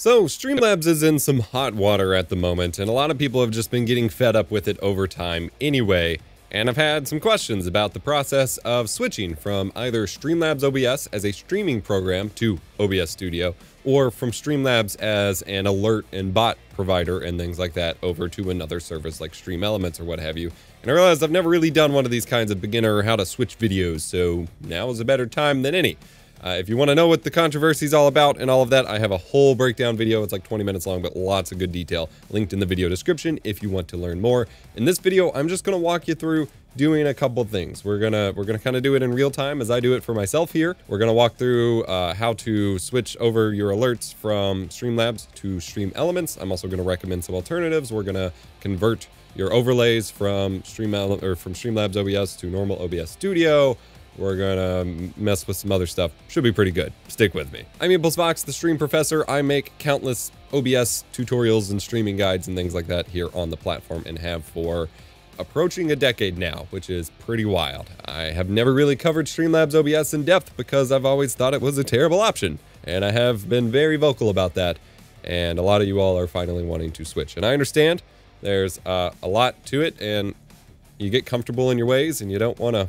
So, StreamLabs is in some hot water at the moment, and a lot of people have just been getting fed up with it over time anyway, and I've had some questions about the process of switching from either StreamLabs OBS as a streaming program to OBS Studio, or from StreamLabs as an alert and bot provider and things like that over to another service like StreamElements or what have you. And I realized I've never really done one of these kinds of beginner how to switch videos, so now is a better time than any. If you want to know what the controversy is all about and all of that, I have a whole breakdown video. It's like 20 minutes long, but lots of good detail linked in the video description if you want to learn more. In this video, I'm just going to walk you through doing a couple things. We're gonna kind of do it in real time as I do it for myself here. We're gonna walk through how to switch over your alerts from StreamLabs to StreamElements. I'm also gonna recommend some alternatives. We're gonna convert your overlays from StreamLabs OBS to normal OBS Studio. We're gonna mess with some other stuff. Should be pretty good. Stick with me. I'm EposVox, the stream professor. I make countless OBS tutorials and streaming guides and things like that here on the platform and have for approaching a decade now, which is pretty wild. I have never really covered StreamLabs OBS in depth because I've always thought it was a terrible option, and I have been very vocal about that, and a lot of you all are finally wanting to switch. And I understand there's a lot to it, and you get comfortable in your ways, and you don't want to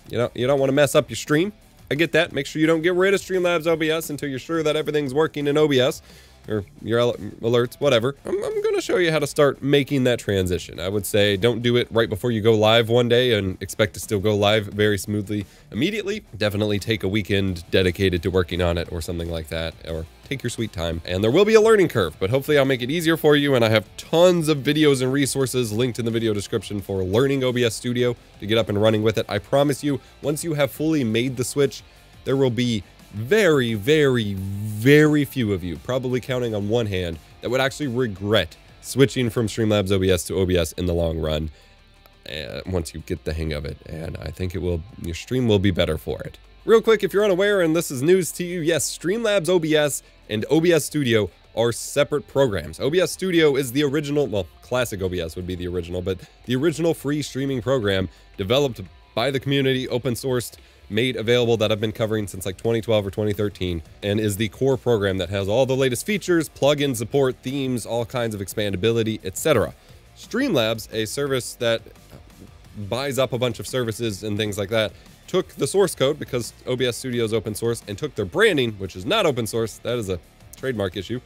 you don't want to mess up your stream. I get that. Make sure you don't get rid of StreamLabs OBS until you're sure that everything's working in OBS. Or your alerts, whatever. I'm going to show you how to start making that transition. I would say don't do it right before you go live one day and expect to still go live very smoothly immediately. Definitely take a weekend dedicated to working on it or something like that, or take your sweet time. And there will be a learning curve, but hopefully I'll make it easier for you, and I have tons of videos and resources linked in the video description for learning OBS Studio to get up and running with it. I promise you, once you have fully made the switch, there will be very, very, very few of you, probably counting on one hand, that would actually regret switching from StreamLabs OBS to OBS in the long run once you get the hang of it. And I think your stream will be better for it. Real quick, if you're unaware and this is news to you, yes, StreamLabs OBS and OBS Studio are separate programs. OBS Studio is the original, well, classic OBS would be the original, but the original free streaming program developed by the community, open sourced, made available, that I've been covering since like 2012 or 2013, and is the core program that has all the latest features, plugin support, themes, all kinds of expandability, etc. StreamLabs, a service that buys up a bunch of services and things like that, took the source code, because OBS Studio is open source, and took their branding, which is not open source, that is a trademark issue,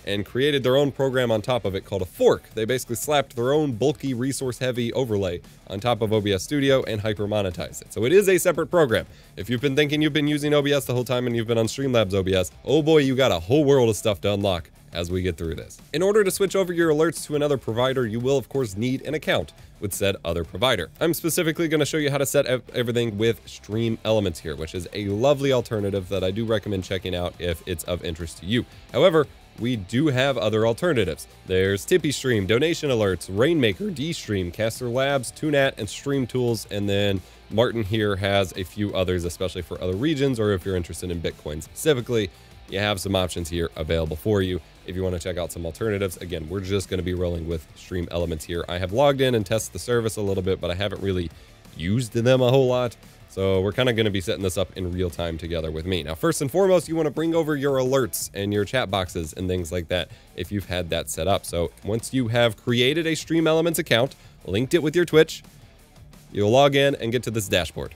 and created their own program on top of it called a fork. They basically slapped their own bulky, resource-heavy overlay on top of OBS Studio and hyper-monetized it. So it is a separate program. If you've been thinking you've been using OBS the whole time and you've been on StreamLabs OBS, oh boy, you got a whole world of stuff to unlock as we get through this. In order to switch over your alerts to another provider, you will of course need an account with said other provider. I'm specifically going to show you how to set everything with StreamElements here, which is a lovely alternative that I do recommend checking out if it's of interest to you. However, we do have other alternatives. There's TipeeeStream, Donation Alerts, Rainmaker, DStream, Caster Labs, TuneAt, and Stream Tools, and then Martin here has a few others, especially for other regions, or if you're interested in Bitcoin specifically, you have some options here available for you. If you want to check out some alternatives, again, we're just going to be rolling with StreamElements here. I have logged in and tested the service a little bit, but I haven't really used them a whole lot. So we're kind of going to be setting this up in real time together with me. Now, first and foremost, you want to bring over your alerts and your chat boxes and things like that if you've had that set up. So once you have created a StreamElements account, linked it with your Twitch, you'll log in and get to this dashboard.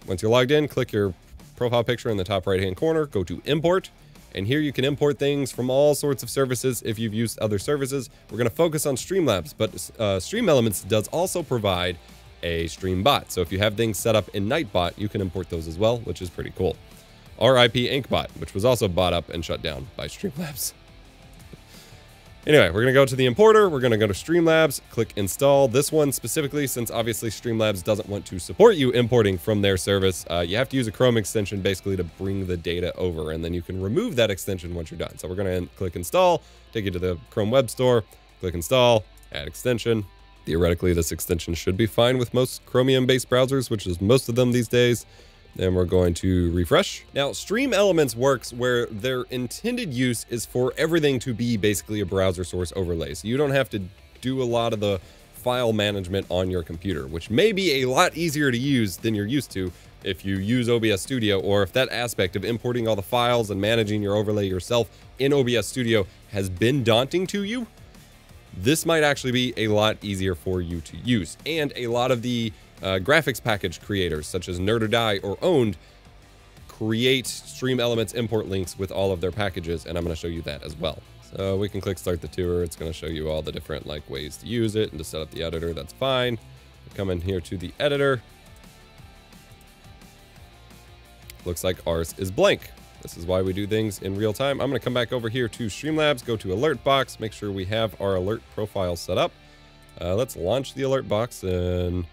Once you're logged in, click your profile picture in the top right-hand corner, go to Import, and here you can import things from all sorts of services if you've used other services. We're going to focus on StreamLabs, but StreamElements does also provide a stream bot. So if you have things set up in Nightbot, you can import those as well, which is pretty cool. RIP InkBot, which was also bought up and shut down by StreamLabs. Anyway, we're going to go to the importer. We're going to go to StreamLabs, click install. This one specifically, since obviously StreamLabs doesn't want to support you importing from their service, you have to use a Chrome extension basically to bring the data over, and then you can remove that extension once you're done. So we're going to click install, take you to the Chrome Web Store, click install, add extension. Theoretically, this extension should be fine with most Chromium-based browsers, which is most of them these days. Then we're going to refresh. Now, StreamElements works where their intended use is for everything to be basically a browser source overlay. So you don't have to do a lot of the file management on your computer, which may be a lot easier to use than you're used to if you use OBS Studio, or if that aspect of importing all the files and managing your overlay yourself in OBS Studio has been daunting to you. This might actually be a lot easier for you to use. And a lot of the graphics package creators, such as Nerd or Die or Owned, create StreamElements import links with all of their packages, and I'm going to show you that as well. So we can click Start the Tour. It's going to show you all the different ways to use it and to set up the editor. That's fine. Come in here to the editor. Looks like ours is blank. This is why we do things in real time. I'm going to come back over here to StreamLabs, go to Alert Box, make sure we have our alert profile set up. Let's launch the Alert Box and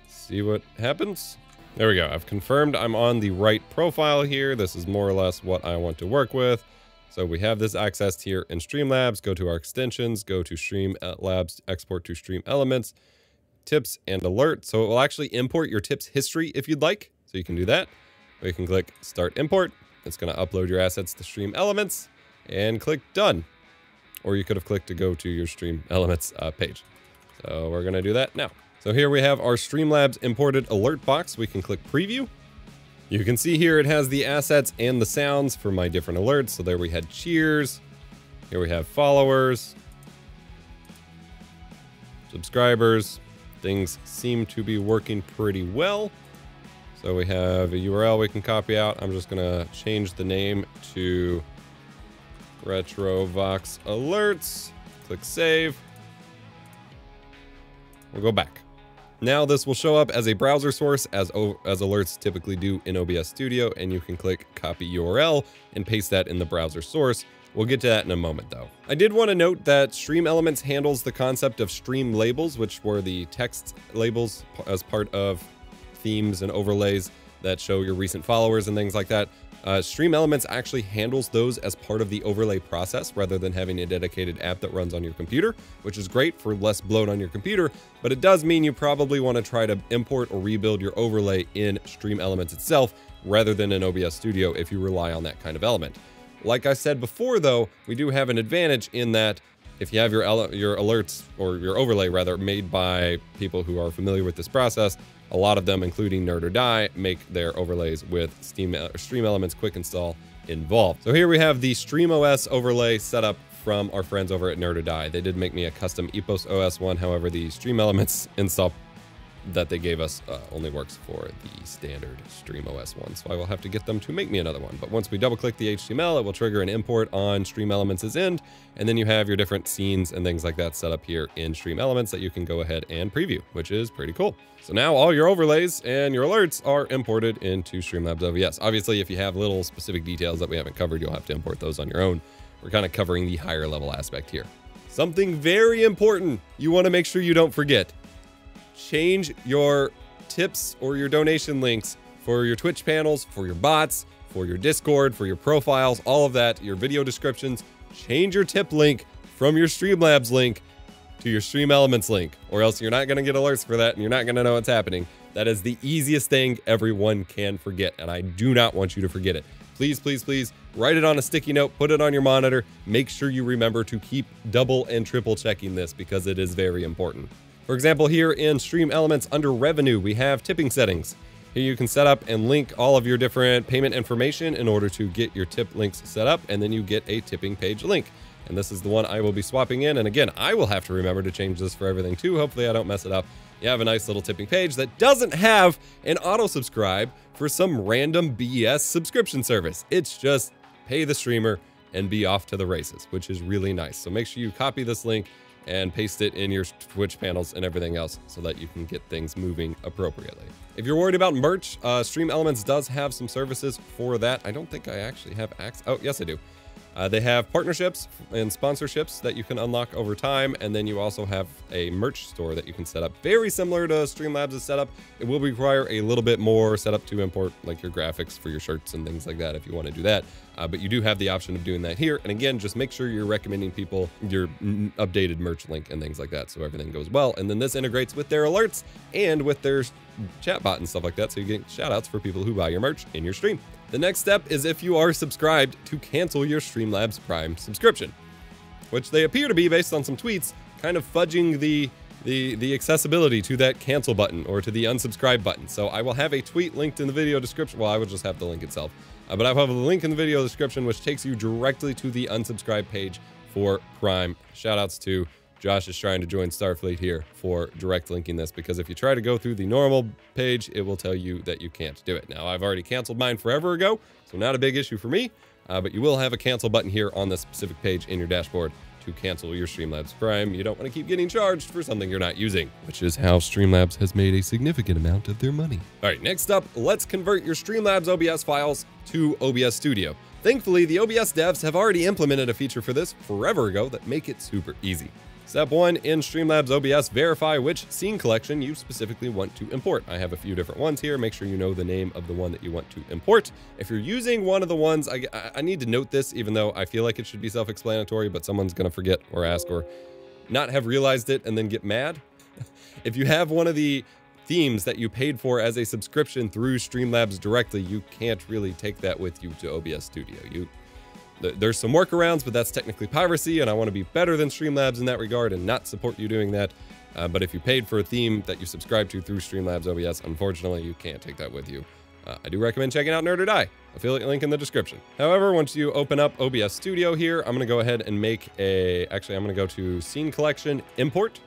see what happens. There we go. I've confirmed I'm on the right profile here. This is more or less what I want to work with. So we have this accessed here in StreamLabs. Go to our extensions, go to StreamLabs, export to StreamElements, tips and alert. So it will actually import your tips history if you'd like. So you can do that. Or you can click Start Import. It's going to upload your assets to StreamElements and click Done. Or you could have clicked to go to your StreamElements page. So we're going to do that now. So here we have our StreamLabs imported alert box. We can click Preview. You can see here it has the assets and the sounds for my different alerts. So there we had cheers. Here we have followers, subscribers. Things seem to be working pretty well. So we have a URL we can copy out. I'm just gonna change the name to RetroVox Alerts. Click Save. We'll go back. Now this will show up as a browser source as alerts typically do in OBS Studio, and you can click Copy URL and paste that in the browser source. We'll get to that in a moment though. I did want to note that StreamElements handles the concept of stream labels, which were the text labels as part of themes and overlays that show your recent followers and things like that. StreamElements actually handles those as part of the overlay process rather than having a dedicated app that runs on your computer, which is great for less bloat on your computer, but it does mean you probably want to try to import or rebuild your overlay in StreamElements itself rather than in OBS Studio if you rely on that kind of element. Like I said before though, we do have an advantage in that if you have your alerts, or your overlay rather, made by people who are familiar with this process, a lot of them, including Nerd or Die, make their overlays with StreamElements Quick Install involved. So here we have the StreamOS overlay set up from our friends over at Nerd or Die. They did make me a custom EposOS one, however, the StreamElements install that they gave us only works for the standard StreamOS one, so I will have to get them to make me another one. But once we double click the HTML, it will trigger an import on StreamElements' end, and then you have your different scenes and things like that set up here in StreamElements that you can go ahead and preview, which is pretty cool. So now all your overlays and your alerts are imported into StreamLabs OBS. Obviously, if you have little specific details that we haven't covered, you'll have to import those on your own. We're kind of covering the higher level aspect here. Something very important you want to make sure you don't forget. Change your tips or your donation links for your Twitch panels, for your bots, for your Discord, for your profiles, all of that, your video descriptions. Change your tip link from your StreamLabs link to your StreamElements link, or else you're not going to get alerts for that and you're not going to know what's happening. That is the easiest thing everyone can forget, and I do not want you to forget it. Please, please, please write it on a sticky note, put it on your monitor. Make sure you remember to keep double and triple checking this because it is very important. For example, here in StreamElements under Revenue, we have tipping settings. Here you can set up and link all of your different payment information in order to get your tip links set up, and then you get a tipping page link. And this is the one I will be swapping in. And again, I will have to remember to change this for everything too. Hopefully I don't mess it up. You have a nice little tipping page that doesn't have an auto subscribe for some random BS subscription service. It's just pay the streamer and be off to the races, which is really nice. So make sure you copy this link and paste it in your Twitch panels and everything else so that you can get things moving appropriately. If you're worried about merch, StreamElements does have some services for that. I don't think I actually have access. Oh, yes, I do. They have partnerships and sponsorships that you can unlock over time, and then you also have a merch store that you can set up. Very similar to StreamLabs' setup. It will require a little bit more setup to import like your graphics for your shirts and things like that if you want to do that. But you do have the option of doing that here. And again, just make sure you're recommending people your updated merch link and things like that so everything goes well. And then this integrates with their alerts and with their chatbot and stuff like that, so you get shout outs for people who buy your merch in your stream. The next step is if you are subscribed to cancel your StreamLabs Prime subscription, which they appear to be, based on some tweets, kind of fudging the the accessibility to that cancel button or to the unsubscribe button. So I will have a tweet linked in the video description. Well, I will just have the link itself. But I will have a link in the video description which takes you directly to the unsubscribe page for Prime. Shoutouts to Josh is trying to join Starfleet here for direct linking this, because if you try to go through the normal page, it will tell you that you can't do it. Now, I've already canceled mine forever ago, so not a big issue for me, but you will have a cancel button here on this specific page in your dashboard to cancel your StreamLabs Prime. You don't want to keep getting charged for something you're not using, which is how StreamLabs has made a significant amount of their money. All right, next up, let's convert your StreamLabs OBS files to OBS Studio. Thankfully, the OBS devs have already implemented a feature for this forever ago that make it super easy. Step 1, in StreamLabs OBS, verify which scene collection you specifically want to import. I have a few different ones here. Make sure you know the name of the one that you want to import. If you're using one of the ones, I need to note this, even though I feel like it should be self-explanatory, but someone's going to forget or ask or not have realized it and then get mad. If you have one of the themes that you paid for as a subscription through StreamLabs directly, you can't really take that with you to OBS Studio. There's some workarounds, but that's technically piracy, and I want to be better than StreamLabs in that regard and not support you doing that. But if you paid for a theme that you subscribe to through StreamLabs OBS, unfortunately, you can't take that with you. I do recommend checking out Nerd or Die, affiliate link in the description. However, once you open up OBS Studio here, I'm going to go ahead and make actually, I'm going to go to Scene Collection Import.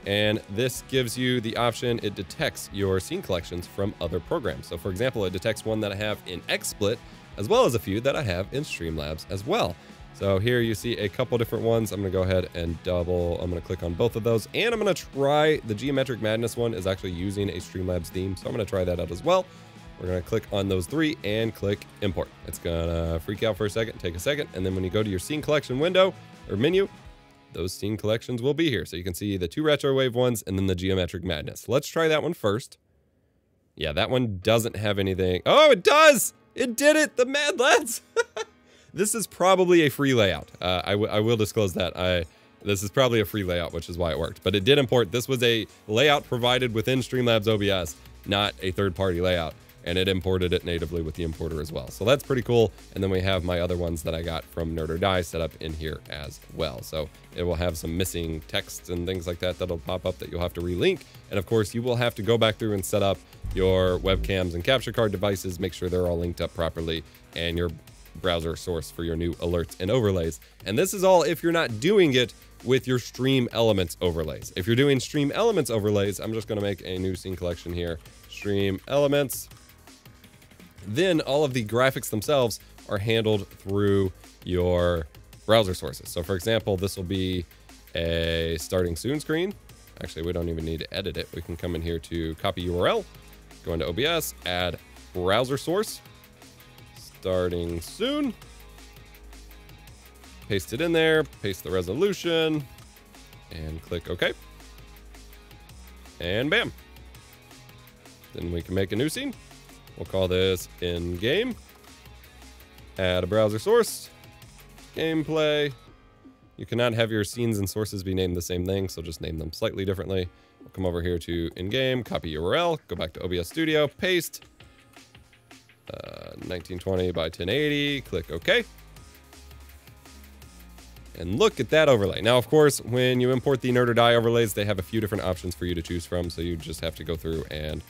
And this gives you the option, it detects your scene collections from other programs. So for example, it detects one that I have in XSplit, as well as a few that I have in StreamLabs as well. So here you see a couple different ones. I'm gonna go ahead and I'm gonna click on both of those, and I'm gonna try the Geometric Madness one is actually using a StreamLabs theme. So I'm gonna try that out as well. We're gonna click on those three and click import. It's gonna freak out for a second, take a second. And then when you go to your scene collection window or menu, those scene collections will be here. So you can see the 2 Retrowave ones and then the Geometric Madness. Let's try that one first. Yeah, that one doesn't have anything. Oh, it does! It did it! The Mad Lads! This is probably a free layout. I will disclose that. This is probably a free layout, which is why it worked. But it did import. This was a layout provided within StreamLabs OBS, not a third-party layout. And it imported it natively with the importer as well. So that's pretty cool. And then we have my other ones that I got from Nerd or Die set up in here as well. So it will have some missing text and things like that that'll pop up that you'll have to relink. And of course, you will have to go back through and set up your webcams and capture card devices, make sure they're all linked up properly, and your browser source for your new alerts and overlays. And this is all if you're not doing it with your StreamElements overlays. If you're doing StreamElements overlays, I'm just gonna make a new scene collection here. StreamElements. Then all of the graphics themselves are handled through your browser sources. So for example, this will be a starting soon screen. Actually, we don't even need to edit it. We can come in here to copy URL, go into OBS, add browser source, starting soon, paste it in there, paste the resolution, and click OK. And bam. Then we can make a new scene. We'll call this in-game. Add a browser source. Gameplay. You cannot have your scenes and sources be named the same thing, so just name them slightly differently. We'll come over here to in-game, copy URL, go back to OBS Studio, paste. 1920 by 1080, click OK. And look at that overlay. Now, of course, when you import the Nerd or Die overlays, they have a few different options for you to choose from, so you just have to go through and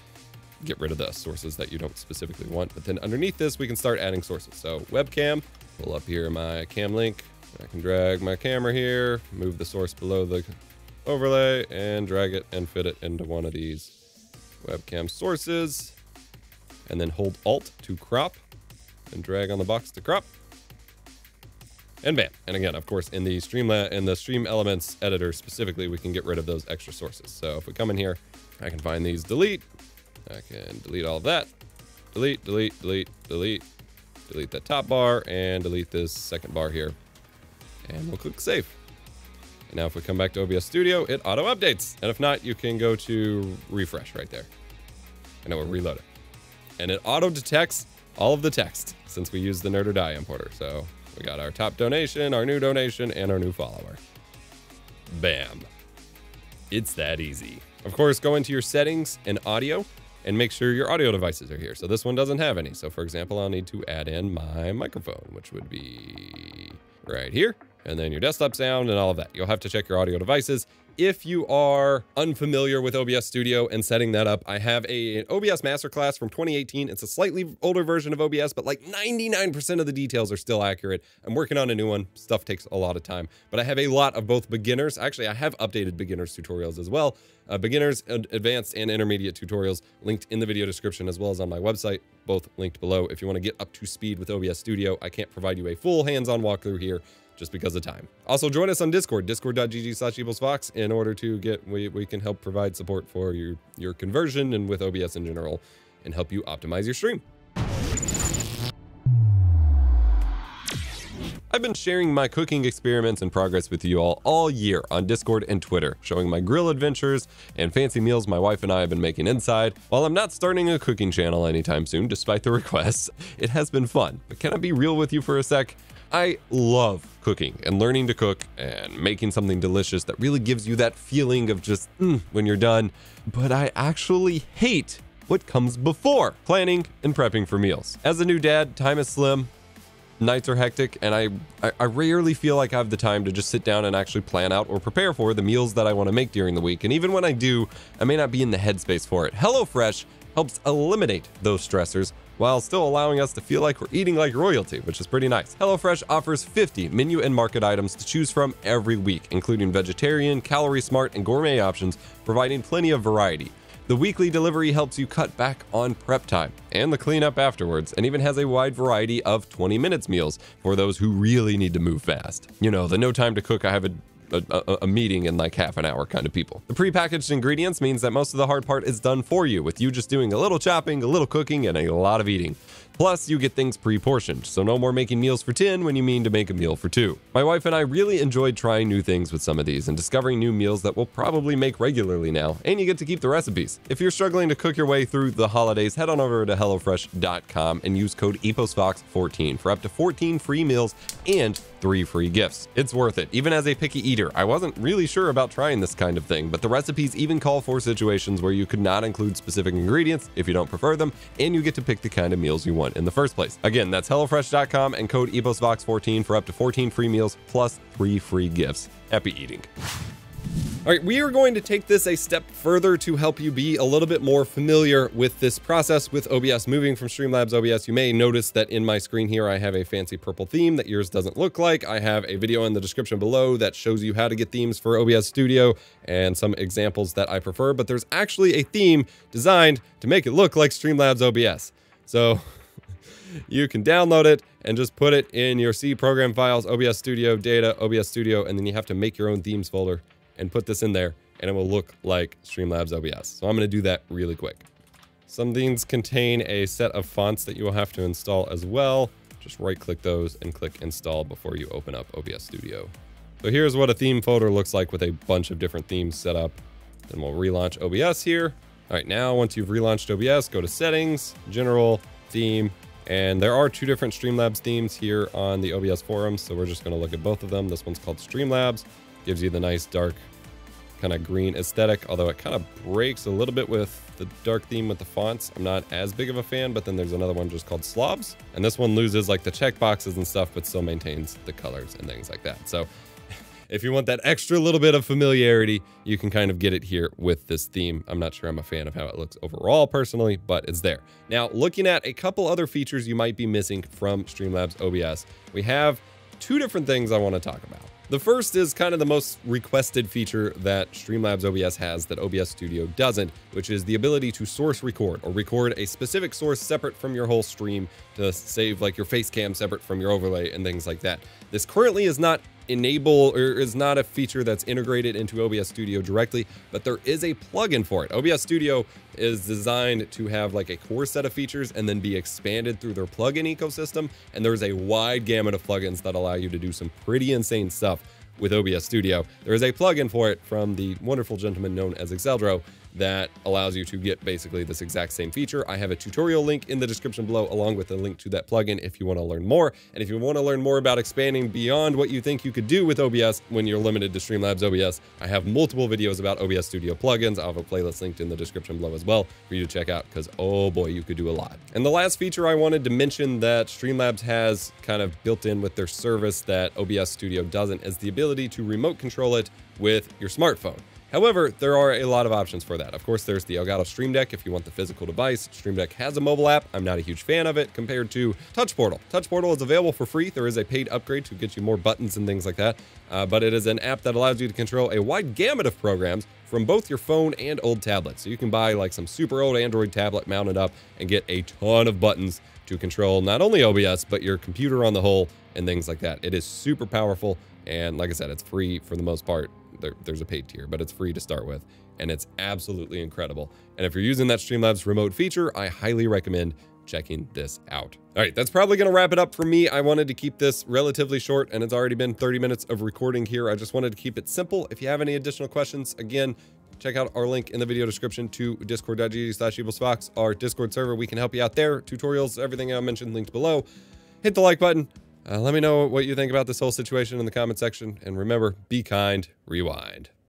get rid of the sources that you don't specifically want. But then underneath this, we can start adding sources. So webcam, pull up here my cam link. I can drag my camera here, move the source below the overlay, and drag it and fit it into one of these webcam sources. And then hold Alt to crop, and drag on the box to crop. And bam. And again, of course, in the StreamElements editor specifically, we can get rid of those extra sources. So if we come in here, I can find these delete. I can delete all of that. Delete, delete, delete, delete. Delete that top bar and delete this second bar here. And we'll click save. And now if we come back to OBS Studio, it auto updates. And if not, you can go to refresh right there. And it will reload it. And it auto detects all of the text since we use the Nerd or Die importer. So we got our top donation, our new donation, and our new follower. Bam. It's that easy. Of course, go into your settings and audio and make sure your audio devices are here. So this one doesn't have any. So for example, I'll need to add in my microphone, which would be right here. and then your desktop sound and all of that. You'll have to check your audio devices. If you are unfamiliar with OBS Studio and setting that up, I have an OBS masterclass from 2018. It's a slightly older version of OBS, but like 99% of the details are still accurate. I'm working on a new one. Stuff takes a lot of time, but I have a lot of both beginners. Actually, I have updated beginners tutorials as well. Beginners, advanced, and intermediate tutorials linked in the video description as well as on my website, both linked below. If you want to get up to speed with OBS Studio, I can't provide you a full hands-on walkthrough here just because of time. Also, join us on Discord, discord.gg/EposVox, in order to get, we can help provide support for your conversion and with OBS in general and help you optimize your stream. I've been sharing my cooking experiments and progress with you all year on Discord and Twitter, showing my grill adventures and fancy meals my wife and I have been making inside. While I'm not starting a cooking channel anytime soon, despite the requests, it has been fun. But can I be real with you for a sec? I love cooking and learning to cook and making something delicious that really gives you that feeling of just when you're done. But I actually hate what comes before planning and prepping for meals. As a new dad, time is slim. Nights are hectic, and I rarely feel like I have the time to just sit down and actually plan out or prepare for the meals that I want to make during the week. And even when I do, I may not be in the headspace for it. HelloFresh helps eliminate those stressors while still allowing us to feel like we're eating like royalty, which is pretty nice. HelloFresh offers 50 menu and market items to choose from every week, including vegetarian, calorie smart, and gourmet options, providing plenty of variety. The weekly delivery helps you cut back on prep time and the cleanup afterwards, and even has a wide variety of 20 minutes meals for those who really need to move fast. You know, the no time to cook, I have a meeting in like half an hour kind of people. The prepackaged ingredients means that most of the hard part is done for you, with you just doing a little chopping, a little cooking, and a lot of eating. Plus, you get things pre-portioned, so no more making meals for 10 when you mean to make a meal for 2. My wife and I really enjoyed trying new things with some of these and discovering new meals that we'll probably make regularly now, and you get to keep the recipes. If you're struggling to cook your way through the holidays, head on over to HelloFresh.com and use code EposVox14 for up to 14 free meals and 3 free gifts. It's worth it. Even as a picky eater, I wasn't really sure about trying this kind of thing, but the recipes even call for situations where you could not include specific ingredients if you don't prefer them, and you get to pick the kind of meals you want in the first place. Again, that's HelloFresh.com and code EposVox14 for up to 14 free meals plus 3 free gifts. Happy eating. All right, we are going to take this a step further to help you be a little bit more familiar with this process with OBS. Moving from StreamLabs OBS, you may notice that in my screen here, I have a fancy purple theme that yours doesn't look like. I have a video in the description below that shows you how to get themes for OBS Studio and some examples that I prefer, but there's actually a theme designed to make it look like StreamLabs OBS. So you can download it and just put it in your C program files, OBS Studio, data, OBS Studio, and then you have to make your own themes folder and put this in there, and it will look like StreamLabs OBS. So I'm going to do that really quick. Some themes contain a set of fonts that you will have to install as well. Just right-click those and click Install before you open up OBS Studio. So here's what a theme folder looks like with a bunch of different themes set up. Then we'll relaunch OBS here. All right, now once you've relaunched OBS, go to Settings, General, Theme, and there are 2 different StreamLabs themes here on the OBS forums, so we're just going to look at both of them. This one's called StreamLabs. Gives you the nice dark kind of green aesthetic, although it kind of breaks a little bit with the dark theme with the fonts. I'm not as big of a fan, but then there's another one just called SLOBS, and this one loses like the checkboxes and stuff, but still maintains the colors and things like that. So if you want that extra little bit of familiarity, you can kind of get it here with this theme. I'm not sure I'm a fan of how it looks overall personally, but it's there. Now, looking at a couple other features you might be missing from StreamLabs OBS, we have 2 different things I want to talk about. The first is kind of the most requested feature that StreamLabs OBS has that OBS Studio doesn't, which is the ability to source record or record a specific source separate from your whole stream to save like your face cam separate from your overlay and things like that. This currently is not is not a feature that's integrated into OBS Studio directly, but there is a plugin for it. OBS Studio is designed to have like a core set of features and then be expanded through their plugin ecosystem, and there's a wide gamut of plugins that allow you to do some pretty insane stuff with OBS Studio. There is a plugin for it from the wonderful gentleman known as Exceldro that allows you to get basically this exact same feature. I have a tutorial link in the description below, along with a link to that plugin if you want to learn more. And if you want to learn more about expanding beyond what you think you could do with OBS when you're limited to StreamLabs OBS, I have multiple videos about OBS Studio plugins. I'll have a playlist linked in the description below as well for you to check out, because oh boy, you could do a lot. And the last feature I wanted to mention that StreamLabs has kind of built in with their service that OBS Studio doesn't is the ability to remote control it with your smartphone. However, there are a lot of options for that. Of course, there's the Elgato Stream Deck if you want the physical device. Stream Deck has a mobile app. I'm not a huge fan of it compared to Touch Portal. Touch Portal is available for free. There is a paid upgrade to get you more buttons and things like that. But it is an app that allows you to control a wide gamut of programs from both your phone and old tablets. So you can buy like some super old Android tablet, mount it up, and get a ton of buttons to control not only OBS, but your computer on the whole and things like that. It is super powerful. And like I said, it's free for the most part. There's a paid tier, but it's free to start with, and it's absolutely incredible. And if you're using that StreamLabs remote feature, I highly recommend checking this out. All right, that's probably going to wrap it up for me. I wanted to keep this relatively short, and it's already been 30 minutes of recording here. I just wanted to keep it simple. If you have any additional questions, again, check out our link in the video description to discord.gg/EposVox, our Discord server. We can help you out there. Tutorials, everything I mentioned linked below. Hit the like button. Let me know what you think about this whole situation in the comment section. And remember, be kind, rewind.